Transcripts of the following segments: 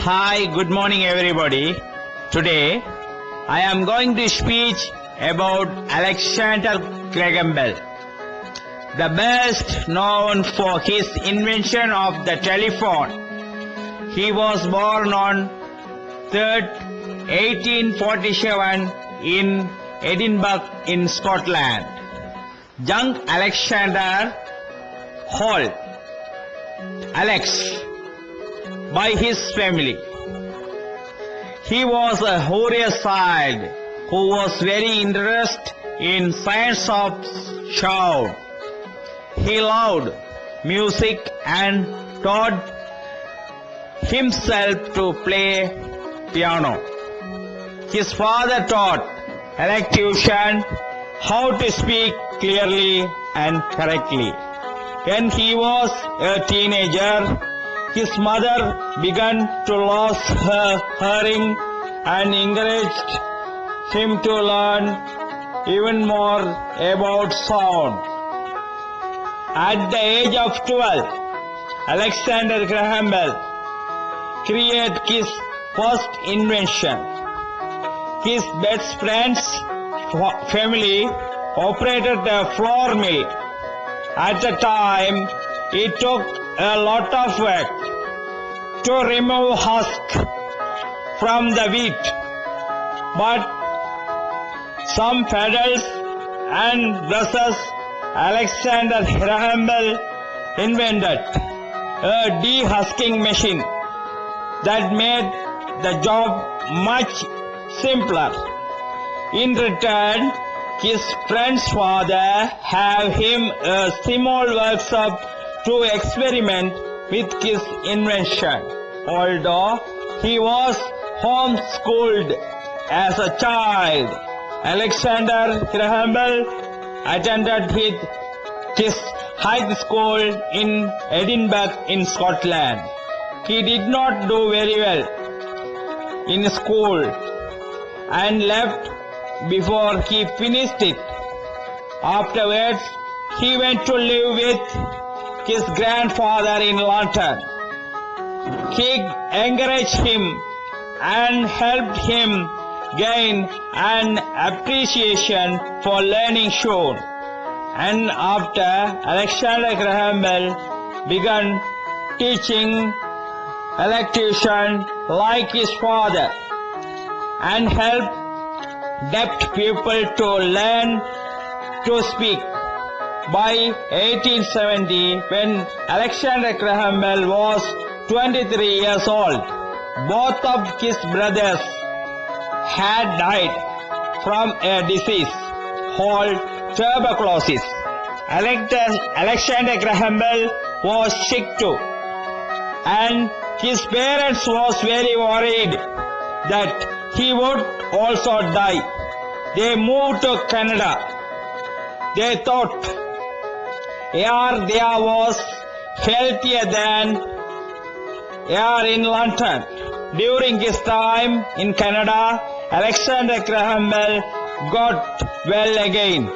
Hi, good morning everybody. Today I am going to speak about Alexander Graham Bell, the best known for his invention of the telephone. He was born on 3rd 1847 in Edinburgh in Scotland. Young Alexander Hall, Alex, by his family. He was a curious child who was very interested in science of sound. He loved music and taught himself to play piano. His father taught elocution, how to speak clearly and correctly. When he was a teenager, his mother began to lose her hearing and encouraged him to learn even more about sound. At the age of 12, Alexander Graham Bell created his first invention. His best friend's family operated a flour mill. At the time, it took a lot of work to remove husk from the wheat, but some pedals and brushes Alexander Graham Bell invented a de-husking machine that made the job much simpler. In return, his friend's father had him a small workshop to experiment with his invention. Although he was homeschooled as a child, Alexander Graham Bell attended his high school in Edinburgh in Scotland. He did not do very well in school and left before he finished it. Afterwards, he went to live with his grandfather in London. He encouraged him and helped him gain an appreciation for learning sound. And after, Alexander Graham Bell began teaching elocution like his father and helped deaf people to learn to speak. By 1870, when Alexander Graham Bell was 23 years old, both of his brothers had died from a disease called tuberculosis. Alexander Graham Bell was sick too, and his parents was very worried that he would also die. They moved to Canada. They thought air there was healthier than air in London. During his time in Canada, Alexander Graham Bell got well again.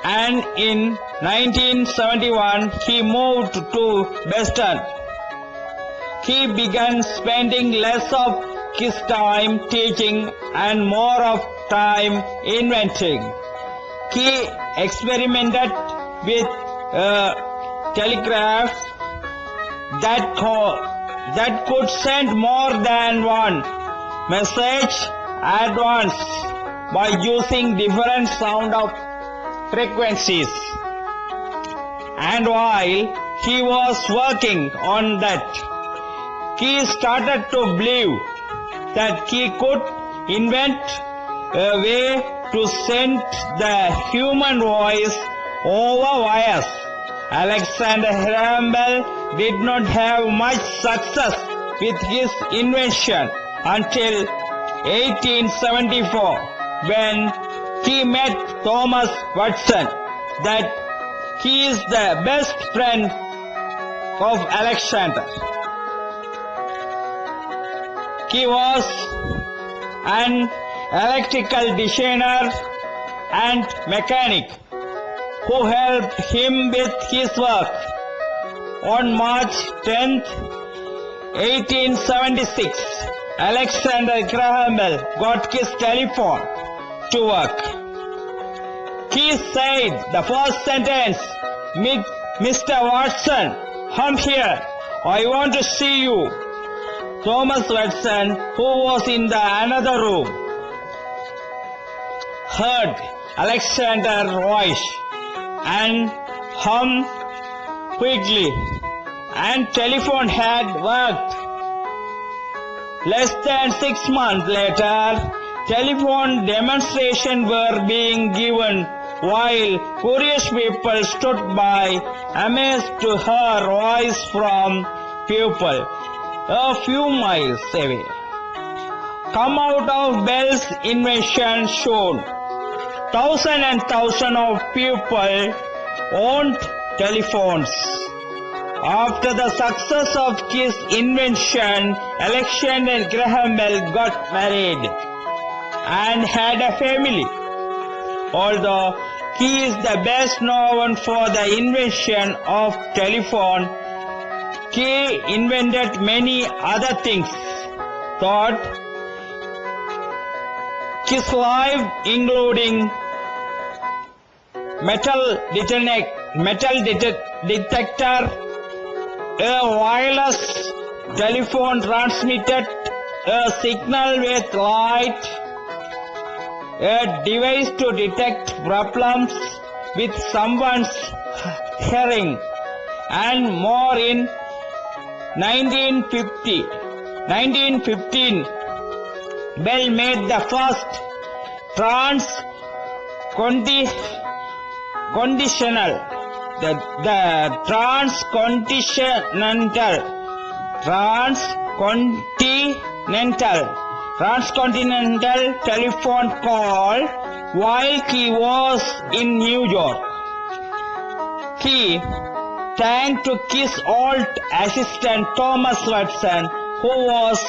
And in 1971, he moved to Boston. He began spending less of his time teaching and more of time inventing. He experimented with a telegraph that could send more than one message at once by using different sound of frequencies. And while he was working on that, he started to believe that he could invent a way to send the human voice over wires. Alexander Graham Bell did not have much success with his invention until 1874, when he met Thomas Watson, that he is the best friend of Alexander. He was an electrical designer and mechanic who helped him with his work. On March 10, 1876, Alexander Graham Bell got his telephone to work. He said the first sentence, Mr. Watson, come here, I want to see you. Thomas Watson, who was in the another room, heard Alexander's voice and hummed quickly, and telephone had worked. Less than 6 months later, telephone demonstrations were being given while curious people stood by amazed to hear voice from people a few miles away. Come out of Bell's invention soon. Thousands and thousands of people owned telephones. After the success of his invention, Alexander Graham Bell got married and had a family. Although he is the best known for the invention of telephone, he invented many other things. Thought his life including metal detector, a wireless telephone transmitted a signal with light, a device to detect problems with someone's hearing, and more. In 1915, Bell made the first transcontinental telephone call while he was in New York. He thanked to his old assistant Thomas Watson, who was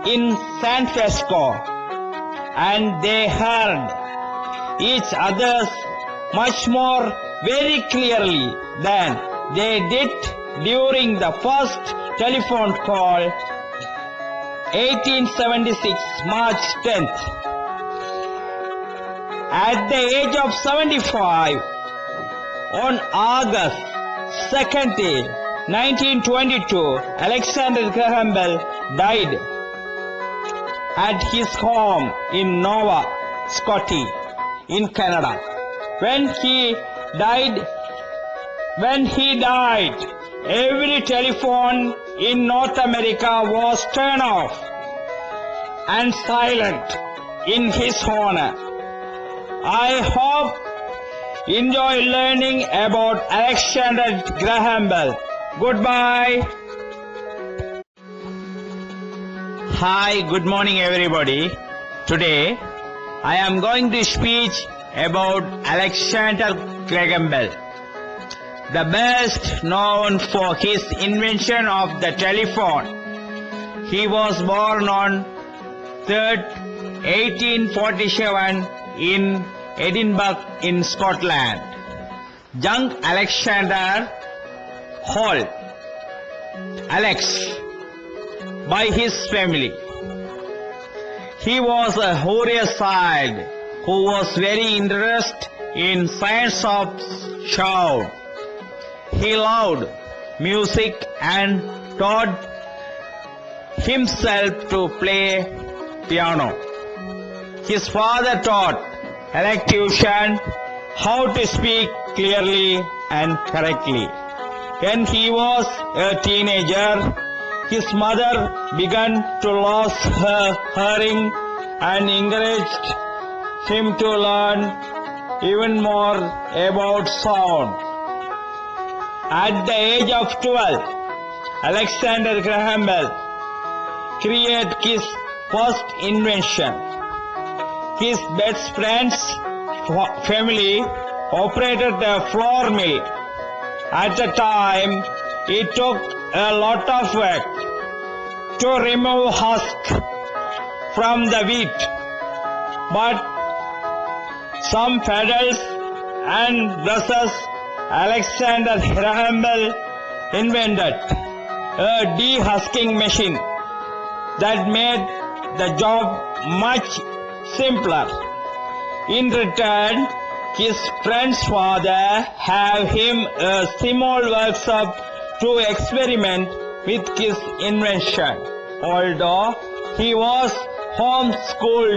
in San Francisco, and they heard each other much more very clearly than they did during the first telephone call, 1876, March 10th. At the age of 75, on August 2nd, 1922, Alexander Graham Bell died at his home in Nova Scotia in Canada. When he died, every telephone in North America was turned off and silent in his honor. I hope you enjoy learning about Alexander Graham Bell. Goodbye. Hi, good morning everybody. Today I am going to speak about Alexander Graham Bell, the best known for his invention of the telephone. He was born on 3rd, 1847 in Edinburgh in Scotland. Young Alexander Hall Alex by his family. He was a curious child who was very interested in science of sound. He loved music and taught himself to play piano. His father taught elocution, how to speak clearly and correctly. When he was a teenager, his mother began to lose her hearing and encouraged him to learn even more about sound. At the age of 12, Alexander Graham Bell created his first invention. His best friend's family operated a flour mill. At the time, it took a lot of work to remove husk from the wheat, but some pedals and brushes Alexander Graham Bell invented. a de-husking machine that made the job much simpler. In return, his friend's father gave him a small workshop to experiment with his invention. Although he was homeschooled